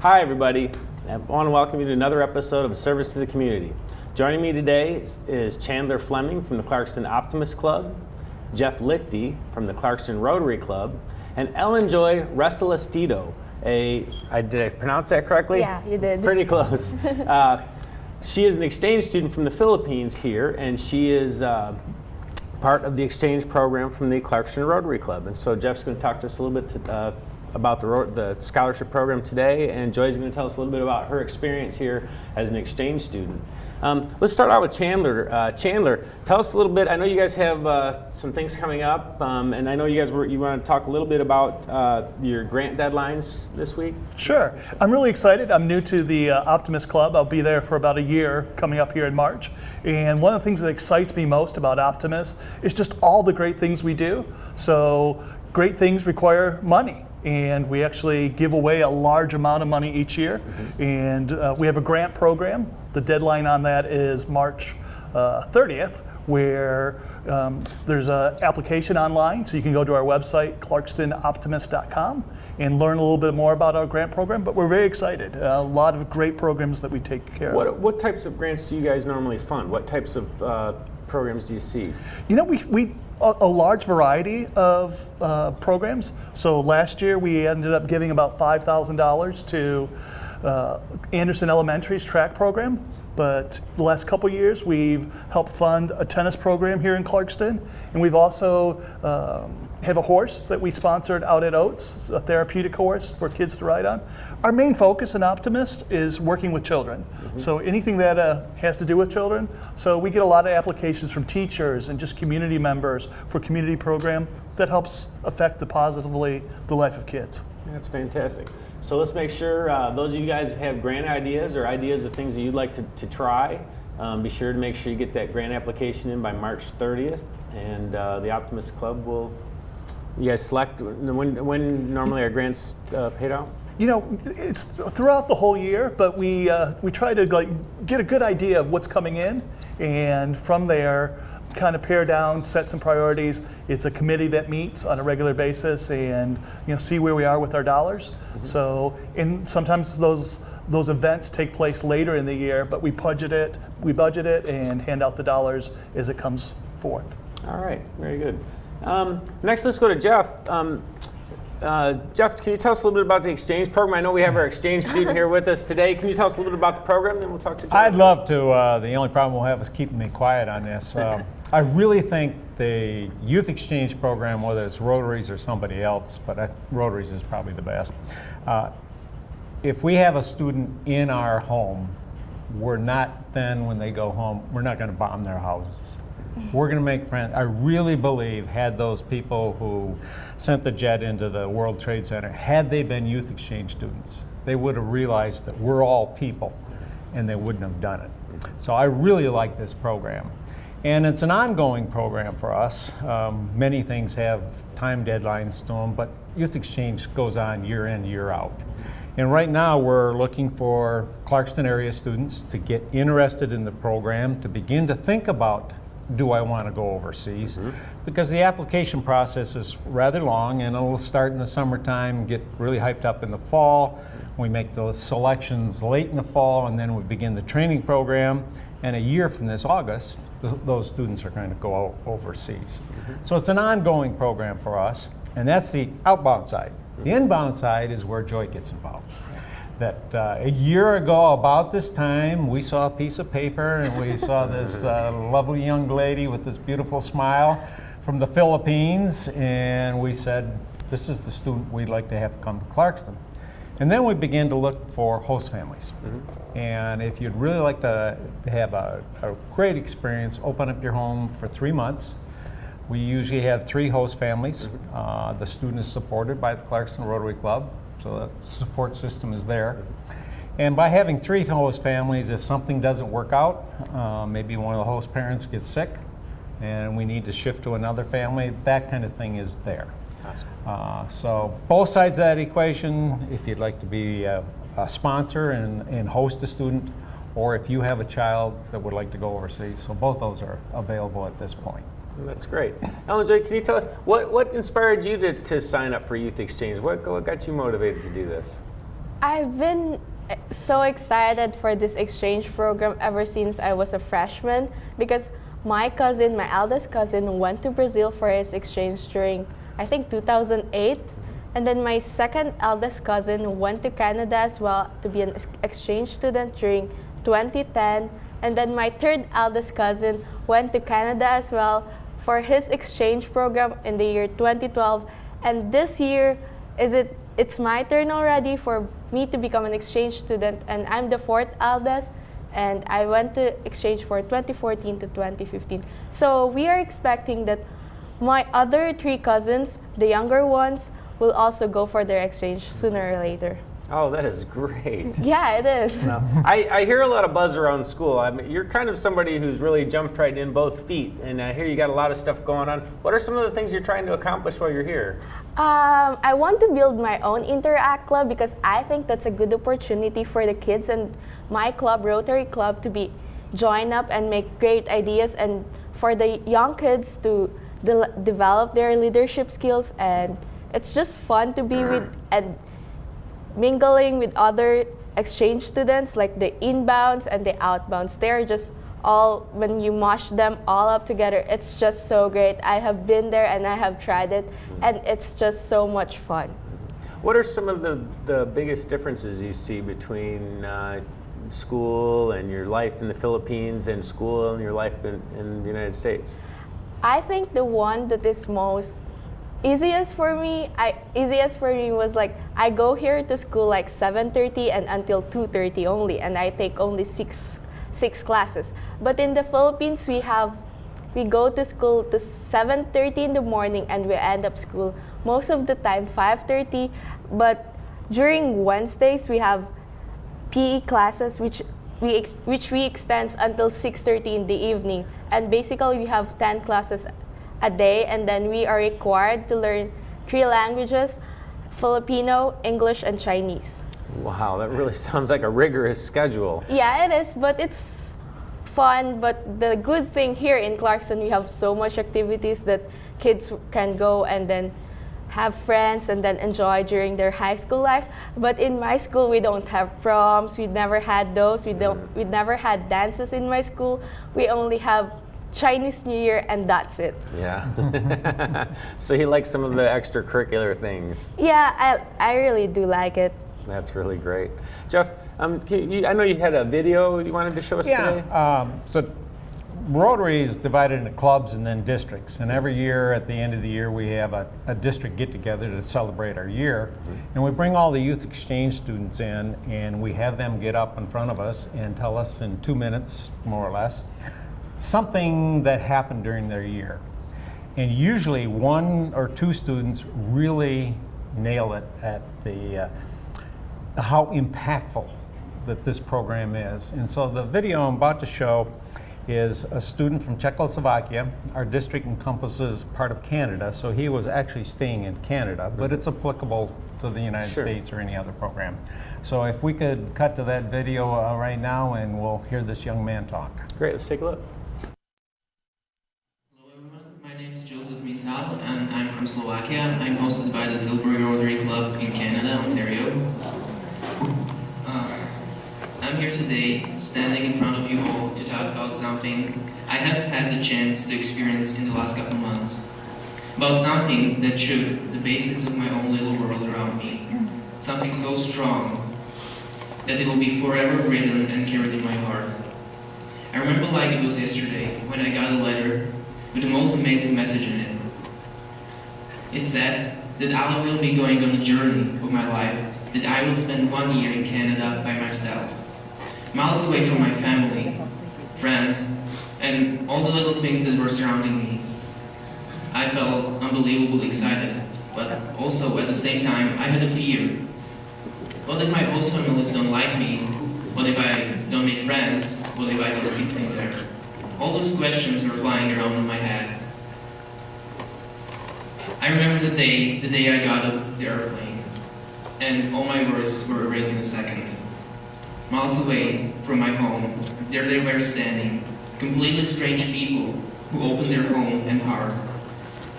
Hi, everybody. I want to welcome you to another episode of Service to the Community. Joining me today is Chandler Fleming from the Clarkston Optimist Club, Jeff Lichty from the Clarkston Rotary Club, and Ellen Joy Resalestito. Did I pronounce that correctly? Yeah, you did. Pretty close. She is an exchange student from the Philippines here, and she is part of the exchange program from the Clarkston Rotary Club. And so Jeff's going to talk to us a little bit about the scholarship program today, and Joy's going to tell us a little bit about her experience here as an exchange student. Let's start out with Chandler. Chandler, tell us a little bit. I know you guys have some things coming up, and I know you want to talk a little bit about your grant deadlines this week. Sure. I'm really excited. I'm new to the Optimist Club. I'll be there for about a year coming up here in March. And one of the things that excites me most about Optimist is just all the great things we do. So great things require money. And we actually give away a large amount of money each year. Mm-hmm. And we have a grant program. The deadline on that is March 30th, where there's an application online. So you can go to our website, clarkstonoptimist.com, and learn a little bit more about our grant program. But we're very excited. A lot of great programs that we take care of. What types of grants do you guys normally fund? What types of programs do you see? You know, we a large variety of programs. So last year we ended up giving about $5,000 to Anderson Elementary's track program. But the last couple years we've helped fund a tennis program here in Clarkston, and we've also have a horse that we sponsored out at Oates, a therapeutic horse for kids to ride on. Our main focus in Optimist is working with children. Mm-hmm. So anything that has to do with children. So we get a lot of applications from teachers and just community members for community program that helps affect positively the life of kids. That's fantastic. So let's make sure those of you guys who have grant ideas or ideas of things that you'd like to try, be sure to make sure you get that grant application in by March 30th, and the Optimist Club will, you guys select, when normally are grants paid out? You know, it's throughout the whole year, but we try to get a good idea of what's coming in, and from there, kind of pare down, set some priorities. It's a committee that meets on a regular basis, and see where we are with our dollars. Mm-hmm. So, and sometimes those events take place later in the year, but we budget it, and hand out the dollars as it comes forth. All right, very good. Next, let's go to Jeff. Jeff, can you tell us a little bit about the exchange program? I know we have our exchange student here with us today. Can you tell us a little bit about the program, then we'll talk to Jeff? I'd love to. The only problem we'll have is keeping me quiet on this. I really think the youth exchange program, whether it's Rotaries or somebody else, but Rotaries is probably the best. If we have a student in our home, we're not then, when they go home, we're not going to bomb their houses. We're going to make friends. I really believe had those people who sent the jet into the World Trade Center, had they been youth exchange students, they would have realized that we're all people, and they wouldn't have done it. So I really like this program. And it's an ongoing program for us. Many things have time deadlines to them, but youth exchange goes on year in, year out. And right now we're looking for Clarkston area students to get interested in the program, to begin to think about, do I want to go overseas? Mm-hmm. Because the application process is rather long, and it'll start in the summertime, get really hyped up in the fall. We make those selections late in the fall, and then we begin the training program. And a year from this August, those students are going to go overseas. Mm-hmm. So it's an ongoing program for us, and that's the outbound side. Mm-hmm. The inbound side is where Joy gets involved. That a year ago, about this time, we saw a piece of paper, and we saw this lovely young lady with this beautiful smile from the Philippines, and we said, this is the student we'd like to have come to Clarkston. And then we began to look for host families. Mm-hmm. And if you'd really like to have a great experience, open up your home for 3 months. We usually have 3 host families. Mm-hmm. The student is supported by the Clarkston Rotary Club, so the support system is there. And by having 3 host families, if something doesn't work out, maybe one of the host parents gets sick and we need to shift to another family, that kind of thing is there. Awesome. So both sides of that equation, if you'd like to be a sponsor and host a student, or if you have a child that would like to go overseas. So both those are available at this point. That's great. Ellen Joy, can you tell us what inspired you to sign up for Youth Exchange? What got you motivated to do this? I've been so excited for this exchange program ever since I was a freshman because my cousin, my eldest cousin, went to Brazil for his exchange during, I think, 2008. And then my second eldest cousin went to Canada as well to be an exchange student during 2010. And then my third eldest cousin went to Canada as well for his exchange program in the year 2012. And this year, it's my turn already for me to become an exchange student. And I'm the fourth eldest. And I went to exchange for 2014 to 2015. So we are expecting that my other three cousins, the younger ones, will also go for their exchange sooner or later. Oh, that is great. Yeah, it is. I hear a lot of buzz around school. I mean, you're kind of somebody who's really jumped right in both feet, and I hear you got a lot of stuff going on. What are some of the things you're trying to accomplish while you're here? I want to build my own Interact Club because I think that's a good opportunity for the kids and my club, Rotary Club, to be join up and make great ideas, and for the young kids to develop their leadership skills. And it's just fun to be with and mingling with other exchange students, like the inbounds and the outbounds. They're just all, when you mash them all up together, it's just so great. I have been there and I have tried it, and it's just so much fun. What are some of the biggest differences you see between school and your life in the Philippines and school and your life in the United States? I think the one that is most easiest for me was like I go here to school like 7:30 and until 2:30 only, and I take only six classes. But in the Philippines, we go to school to 7:30 in the morning, and we end up school most of the time 5:30. But during Wednesdays, we have PE classes which we extend until 6:30 in the evening, and basically we have 10 classes a day, and then we are required to learn 3 languages: Filipino, English, and Chinese. Wow, that really sounds like a rigorous schedule. Yeah, it is, but it's fun. But the good thing here in Clarkson, we have so much activities that kids can go and then have friends and then enjoy during their high school life. But in my school, we don't have proms. We never had those. We never had dances in my school. We only have Chinese New Year, and that's it. Yeah. So you like some of the extracurricular things? Yeah, I really do like it. That's really great. Jeff, I know you had a video you wanted to show us today? So Rotary is divided into clubs and then districts. And every year, at the end of the year, we have a district get-together to celebrate our year. And we bring all the youth exchange students in, and we have them get up in front of us and tell us in 2 minutes, more or less, something that happened during their year. And usually 1 or 2 students really nail it at how impactful that this program is. And so the video I'm about to show is a student from Czechoslovakia. Our district encompasses part of Canada, so he was actually staying in Canada, but it's applicable to the United States or any other program. So if we could cut to that video right now, and we'll hear this young man talk. Great, let's take a look. And I'm from Slovakia. I'm hosted by the Tilbury Rotary Club in Canada, Ontario. I'm here today, standing in front of you all to talk about something I have had the chance to experience in the last couple months. About something that shook the basics of my own little world around me. Something so strong that it will be forever written and carried in my heart. I remember like it was yesterday when I got a letter with the most amazing message in it. It said that I will be going on a journey of my life, that I will spend 1 year in Canada by myself, miles away from my family, friends, and all the little things that were surrounding me. I felt unbelievably excited, but also at the same time I had a fear. What if my host families don't like me? What if I don't make friends? What if I don't fit in there? All those questions were flying around in my head. I remember the day I got off the airplane, and all my worries were erased in a second. Miles away from my home, there they were standing, completely strange people who opened their home and heart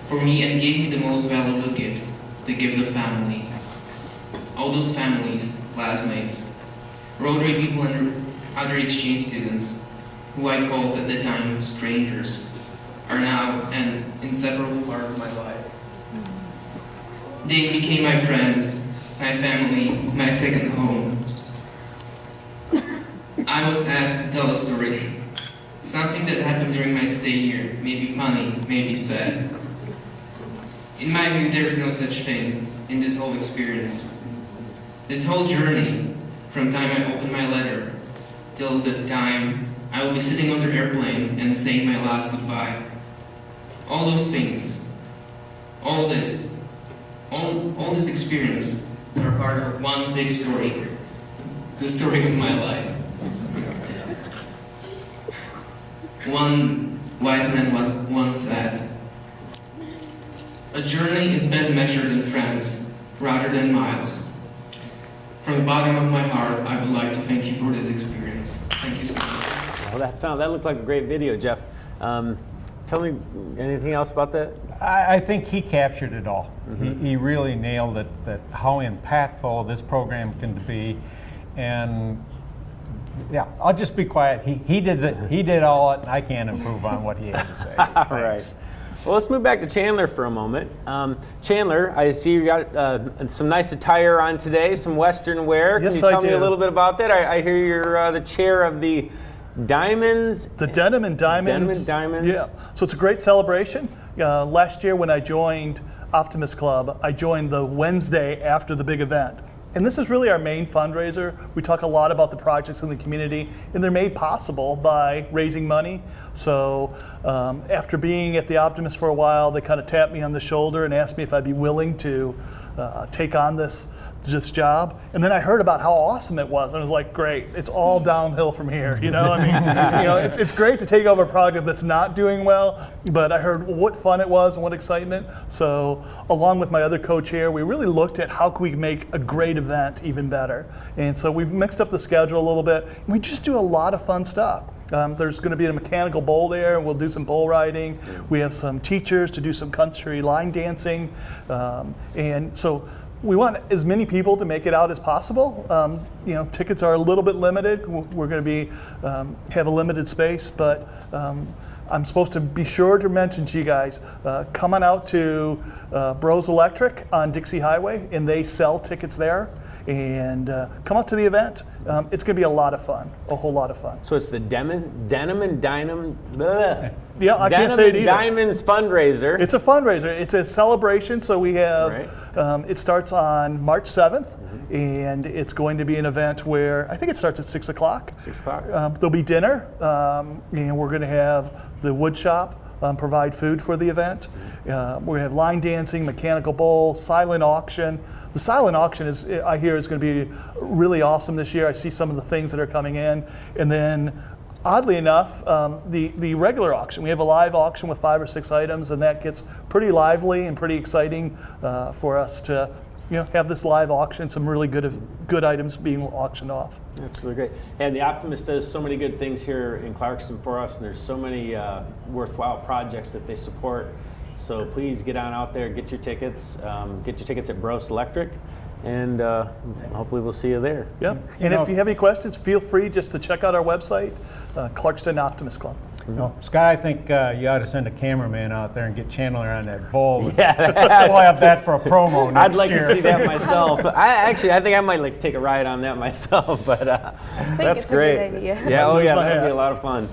for me and gave me the most valuable gift, the gift of family. I all those families, classmates, Rotary people and other exchange students, who I called at the time strangers, are now an inseparable part of my life. They became my friends, my family, my second home. I was asked to tell a story, something that happened during my stay here, maybe funny, maybe sad. In my view, there's no such thing in this whole experience. This whole journey, from time I opened my letter till the time I will be sitting on the airplane and saying my last goodbye. All those things, all this experience are part of one big story, the story of my life. One wise man once said, "A journey is best measured in friends rather than miles." From the bottom of my heart, I would like to thank you for this experience. Thank you so much. Well, that looked like a great video, Jeff. Tell me anything else about that? I think he captured it all. He really nailed it, that how impactful this program can be. And yeah, I'll just be quiet. He did all it, and I can't improve on what he had to say. All right. Well, let's move back to Chandler for a moment. Chandler, I see you got some nice attire on today, some Western wear. Yes, Can you tell I me a do. little bit about that? I hear you're the chair of the Diamonds. The Denim and Diamonds. Denim and Diamonds. Yeah. So it's a great celebration. Last year when I joined Optimist Club, I joined the Wednesday after the big event. And this is really our main fundraiser. We talk a lot about the projects in the community, and they're made possible by raising money. So after being at the Optimist for a while, they kind of tapped me on the shoulder and asked me if I'd be willing to take on this job. And then I heard about how awesome it was, and I was like, great, it's all downhill from here. You know, I mean, it's great to take over a project that's not doing well, but I heard what fun it was and what excitement. So along with my other co-chair, we really looked at how could we make a great event even better. And so we've mixed up the schedule a little bit. We just do a lot of fun stuff. There's going to be a mechanical bull there, and we'll do some bull riding. We have some teachers to do some country line dancing. And so we want as many people to make it out as possible. Tickets are a little bit limited. We're going to have a limited space, but I'm supposed to be sure to mention to you guys, come on out to Bros Electric on Dixie Highway, and they sell tickets there. And come out to the event. It's going to be a lot of fun, a whole lot of fun. So it's the Denim and Diamond. Bleh. Yeah, I can't say it either. Diamonds fundraiser. It's a fundraiser. It's a celebration. So we have, it starts on March 7th, and it's going to be an event where I think it starts at 6 o'clock. 6 o'clock. There'll be dinner, and we're going to have the wood shop provide food for the event. We're going to have line dancing, mechanical bull, silent auction. The silent auction I hear is going to be really awesome this year. I see some of the things that are coming in. And then, oddly enough, the regular auction, we have a live auction with 5 or 6 items, and that gets pretty lively and pretty exciting for us to have this live auction, some really good items being auctioned off. That's really great. And the Optimist does so many good things here in Clarkston for us, and there's so many worthwhile projects that they support. So please get on out there, get your tickets. Get your tickets at Bros Electric, and hopefully we'll see you there. Yep. And if you have any questions, feel free just to check out our website, Clarkston Optimist Club. Scott, I think you ought to send a cameraman out there and get Chandler on that bull. Yeah, We'll have that for a promo next I'd like year. to see that myself. I think I might like to take a ride on that myself. But that's it's great. a good idea. Yeah, Lose my that'd be hat. a lot of fun.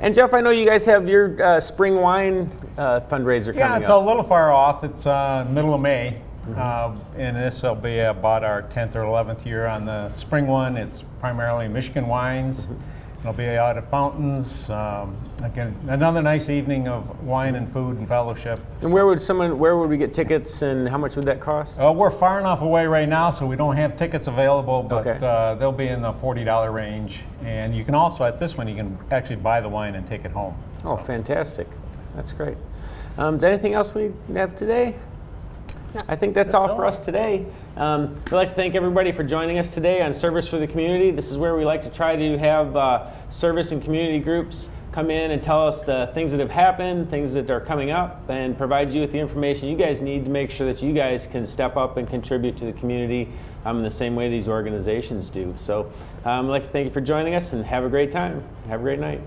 And Jeff, I know you guys have your spring wine fundraiser Yeah, coming it's up. a little far off. It's middle of May. And this will be about our 10th or 11th year on the spring one. It's primarily Michigan wines. It'll be out at Fountains. Again, another nice evening of wine and food and fellowship. And where would we get tickets, and how much would that cost? We're far enough away right now, so we don't have tickets available, but Okay. they'll be in the $40 range. And you can also, at this one, you can actually buy the wine and take it home. Oh, fantastic. That's great. Is there anything else we have today? No. I think that's all for us today. We'd like to thank everybody for joining us today on Service for the Community. This is where we like to try to have service and community groups come in and tell us the things that have happened, things that are coming up, and provide you with the information you guys need to make sure that you guys can step up and contribute to the community in the same way these organizations do. So I'd like to thank you for joining us, and have a great time. Have a great night.